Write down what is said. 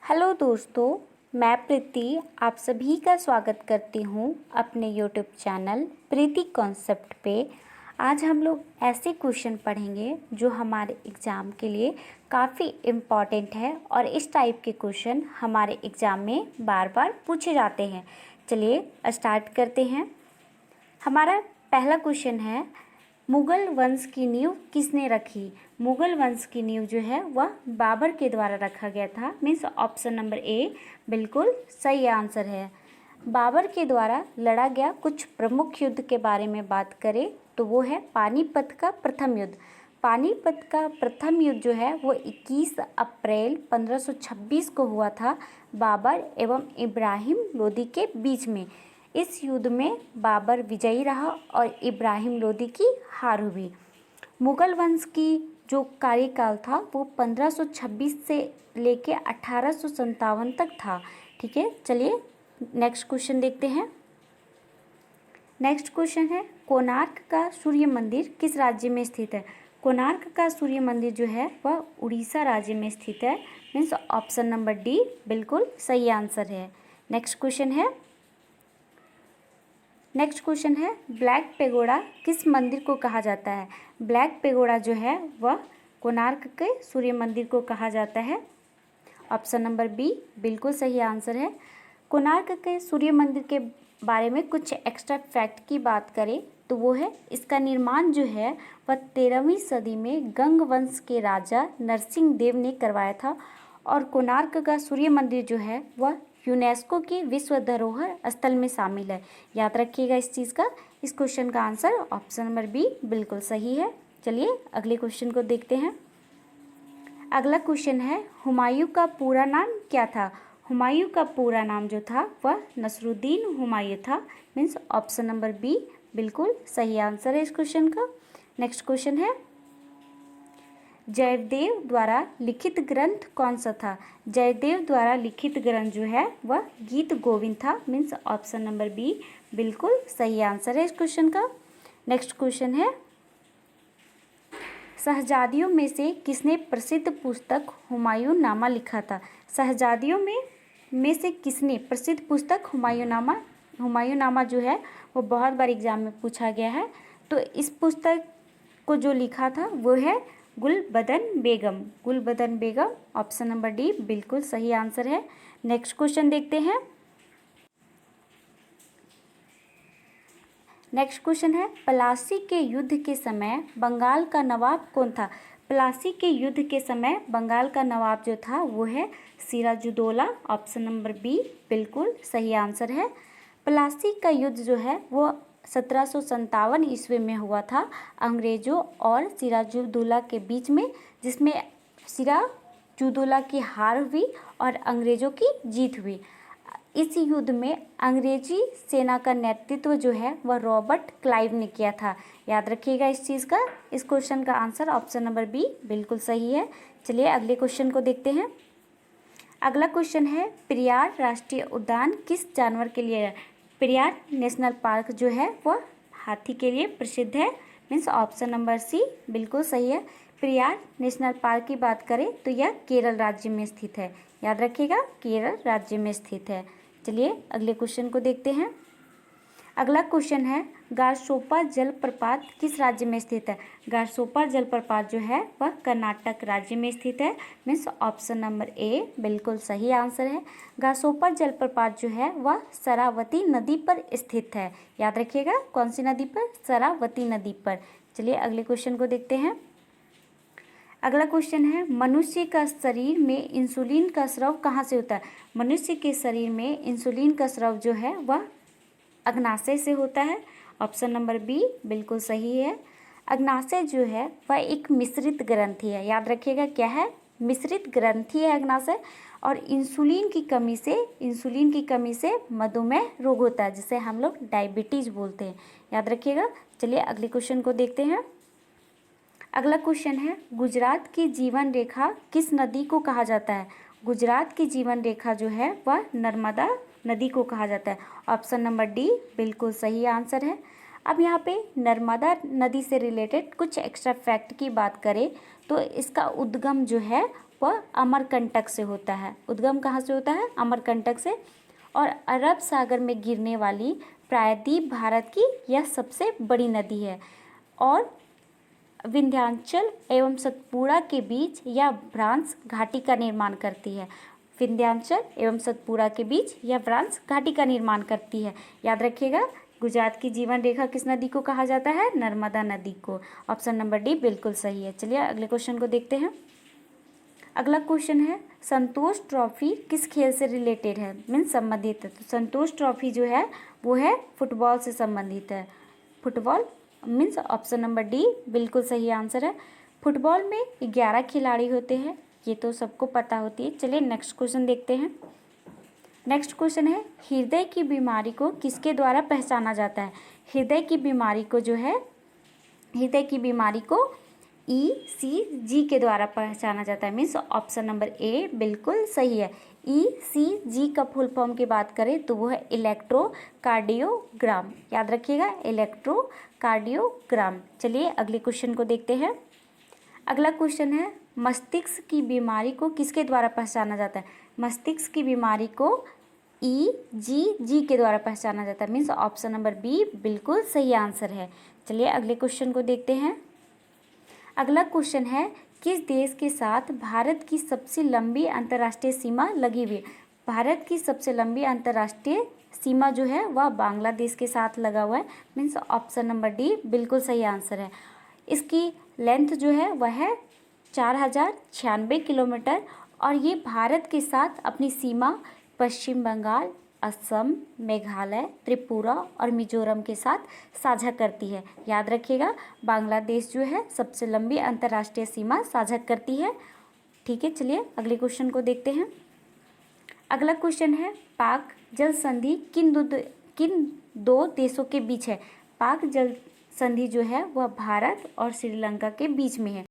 Hello दोस्तों, मैं प्रीति आप सभी का स्वागत करती हूँ अपने यूट्यूब चैनल प्रीति कॉन्सेप्ट पे। आज हम लोग ऐसे क्वेश्चन पढ़ेंगे जो हमारे एग्ज़ाम के लिए काफ़ी इम्पॉर्टेंट है और इस टाइप के क्वेश्चन हमारे एग्ज़ाम में बार बार पूछे जाते हैं। चलिए स्टार्ट करते हैं। हमारा पहला क्वेश्चन है, मुग़ल वंश की नींव किसने रखी? मुग़ल वंश की नींव जो है वह बाबर के द्वारा रखा गया था। मीन्स ऑप्शन नंबर ए बिल्कुल सही आंसर है। बाबर के द्वारा लड़ा गया कुछ प्रमुख युद्ध के बारे में बात करें तो वो है पानीपत का प्रथम युद्ध। पानीपत का प्रथम युद्ध जो है वो 21 अप्रैल 1526 को हुआ था बाबर एवं इब्राहिम लोदी के बीच में। इस युद्ध में बाबर विजयी रहा और इब्राहिम लोदी की हार हुई। मुग़ल वंश की जो कार्यकाल था वो 1526 से लेके 1857 तक था। ठीक है, चलिए नेक्स्ट क्वेश्चन देखते हैं। नेक्स्ट क्वेश्चन है, कोणार्क का सूर्य मंदिर किस राज्य में स्थित है? कोणार्क का सूर्य मंदिर जो है वह उड़ीसा राज्य में स्थित है। मीन्स ऑप्शन नंबर डी बिल्कुल सही आंसर है। नेक्स्ट क्वेश्चन है ब्लैक पेगोडा किस मंदिर को कहा जाता है? ब्लैक पेगोडा जो है वह कोणार्क के सूर्य मंदिर को कहा जाता है। ऑप्शन नंबर बी बिल्कुल सही आंसर है। कोणार्क के सूर्य मंदिर के बारे में कुछ एक्स्ट्रा फैक्ट की बात करें तो वो है, इसका निर्माण जो है वह 13वीं सदी में गंग वंश के राजा नरसिंह देव ने करवाया था और कोणार्क का सूर्य मंदिर जो है वह यूनेस्को की विश्व धरोहर स्थल में शामिल है। याद रखिएगा इस चीज़ का। इस क्वेश्चन का आंसर ऑप्शन नंबर बी बिल्कुल सही है। चलिए अगले क्वेश्चन को देखते हैं। अगला क्वेश्चन है, हुमायूं का पूरा नाम क्या था? हुमायूं का पूरा नाम जो था वह नसरुद्दीन हुमायूं था। मीन्स ऑप्शन नंबर बी बिल्कुल सही आंसर है इस क्वेश्चन का। नेक्स्ट क्वेश्चन है, जयदेव द्वारा लिखित ग्रंथ कौन सा था? जयदेव द्वारा लिखित ग्रंथ जो है वह गीत गोविंद था। मीन्स ऑप्शन नंबर बी बिल्कुल सही आंसर है इस क्वेश्चन का। नेक्स्ट क्वेश्चन है, शहजादियों में से किसने प्रसिद्ध पुस्तक हुमायूं नामा लिखा था? शहजादियों में से किसने प्रसिद्ध पुस्तक हुमायूं नामा जो है वो बहुत बार एग्जाम में पूछा गया है। तो इस पुस्तक को जो लिखा था वो है गुलबदन बेगम। ऑप्शन नंबर डी बिल्कुल सही आंसर है। नेक्स्ट क्वेश्चन देखते हैं। नेक्स्ट क्वेश्चन है, प्लासी के युद्ध के समय बंगाल का नवाब कौन था? प्लासी के युद्ध के समय बंगाल का नवाब जो था वो है सिराजुद्दौला। ऑप्शन नंबर बी बिल्कुल सही आंसर है। प्लासी का युद्ध जो है वो 1757 ईस्वी में हुआ था अंग्रेज़ों और सिराजुद्दौला के बीच में, जिसमें सिराजुद्दौला की हार हुई और अंग्रेज़ों की जीत हुई। इस युद्ध में अंग्रेजी सेना का नेतृत्व जो है वह रॉबर्ट क्लाइव ने किया था। याद रखिएगा इस चीज़ का। इस क्वेश्चन का आंसर ऑप्शन नंबर बी बिल्कुल सही है। चलिए अगले क्वेश्चन को देखते हैं। अगला क्वेश्चन है, पेरियार राष्ट्रीय उद्यान किस जानवर के लिए है? पेरियार नेशनल पार्क जो है वह हाथी के लिए प्रसिद्ध है। मीन्स ऑप्शन नंबर सी बिल्कुल सही है। पेरियार नेशनल पार्क की बात करें तो यह केरल राज्य में स्थित है। याद रखिएगा केरल राज्य में स्थित है। चलिए अगले क्वेश्चन को देखते हैं। अगला क्वेश्चन है, गारसोपा जलप्रपात किस राज्य में स्थित है? गारसोपा जलप्रपात जो है वह कर्नाटक राज्य में स्थित है। मीन्स ऑप्शन नंबर ए बिल्कुल सही आंसर है। गारसोपा जलप्रपात जो है वह शरावती नदी पर स्थित है। याद रखिएगा कौन सी नदी पर? शरावती नदी पर। चलिए अगले क्वेश्चन को देखते हैं। अगला क्वेश्चन है, मनुष्य का शरीर में इंसुलिन का स्राव कहाँ से होता है? मनुष्य के शरीर में इंसुलिन का स्राव जो है वह अग्नाशय से होता है। ऑप्शन नंबर बी बिल्कुल सही है। अग्नाशय जो है वह एक मिश्रित ग्रंथि है। याद रखिएगा क्या है? मिश्रित ग्रंथि है अग्नाशय। और इंसुलिन की कमी से मधुमेह रोग होता है, जिसे हम लोग डायबिटीज बोलते हैं। याद रखिएगा। चलिए अगले क्वेश्चन को देखते हैं। अगला क्वेश्चन है, गुजरात की जीवन रेखा किस नदी को कहा जाता है? गुजरात की जीवन रेखा जो है वह नर्मदा नदी को कहा जाता है। ऑप्शन नंबर डी बिल्कुल सही आंसर है। अब यहाँ पे नर्मदा नदी से रिलेटेड कुछ एक्स्ट्रा फैक्ट की बात करें तो इसका उद्गम जो है वह अमरकंटक से होता है। उद्गम कहाँ से होता है? अमरकंटक से। और अरब सागर में गिरने वाली प्रायद्वीप भारत की यह सबसे बड़ी नदी है। और विंध्याचल एवं सतपुड़ा के बीच यह भ्रांस घाटी का निर्माण करती है। विंध्याचल एवं सतपुड़ा के बीच यह भ्रांस घाटी का निर्माण करती है। याद रखिएगा, गुजरात की जीवन रेखा किस नदी को कहा जाता है? नर्मदा नदी को। ऑप्शन नंबर डी बिल्कुल सही है। चलिए अगले क्वेश्चन को देखते हैं। अगला क्वेश्चन है, संतोष ट्रॉफी किस खेल से रिलेटेड है, मीन्स संबंधित है? तो संतोष ट्रॉफी जो है वो है फुटबॉल से संबंधित है। Football means option number D बिल्कुल सही आंसर है। फुटबॉल में 11 खिलाड़ी होते हैं, ये तो सबको पता होती है। चलिए नेक्स्ट क्वेश्चन देखते हैं। नेक्स्ट क्वेश्चन है, हृदय की बीमारी को किसके द्वारा पहचाना जाता है? हृदय की बीमारी को जो है, हृदय की बीमारी को ECG के द्वारा पहचाना जाता है। मीन्स ऑप्शन नंबर ए बिल्कुल सही है। ECG का फुल फॉर्म की बात करें तो वो है इलेक्ट्रोकार्डियोग्राम। याद रखिएगा, इलेक्ट्रोकार्डियोग्राम। चलिए अगले क्वेश्चन को देखते हैं। अगला क्वेश्चन है, मस्तिष्क की बीमारी को किसके द्वारा पहचाना जाता है? मस्तिष्क की बीमारी को EGG के द्वारा पहचाना जाता है। मीन्स ऑप्शन नंबर बी बिल्कुल सही आंसर है। चलिए अगले क्वेश्चन को देखते हैं। अगला क्वेश्चन है, किस देश के साथ भारत की सबसे लंबी अंतर्राष्ट्रीय सीमा लगी हुई है? भारत की सबसे लंबी अंतर्राष्ट्रीय सीमा जो है वह बांग्लादेश के साथ लगा हुआ है। मीन्स ऑप्शन नंबर डी बिल्कुल सही आंसर है। इसकी लेंथ जो है वह है 4096 किलोमीटर और ये भारत के साथ अपनी सीमा पश्चिम बंगाल, असम, मेघालय, त्रिपुरा और मिजोरम के साथ साझा करती है। याद रखिएगा, बांग्लादेश जो है सबसे लंबी अंतर्राष्ट्रीय सीमा साझा करती है। ठीक है, चलिए अगले क्वेश्चन को देखते हैं। अगला क्वेश्चन है, पाक जल संधि किन दो देशों के बीच है? पाक जल संधि जो है वह भारत और श्रीलंका के बीच में है।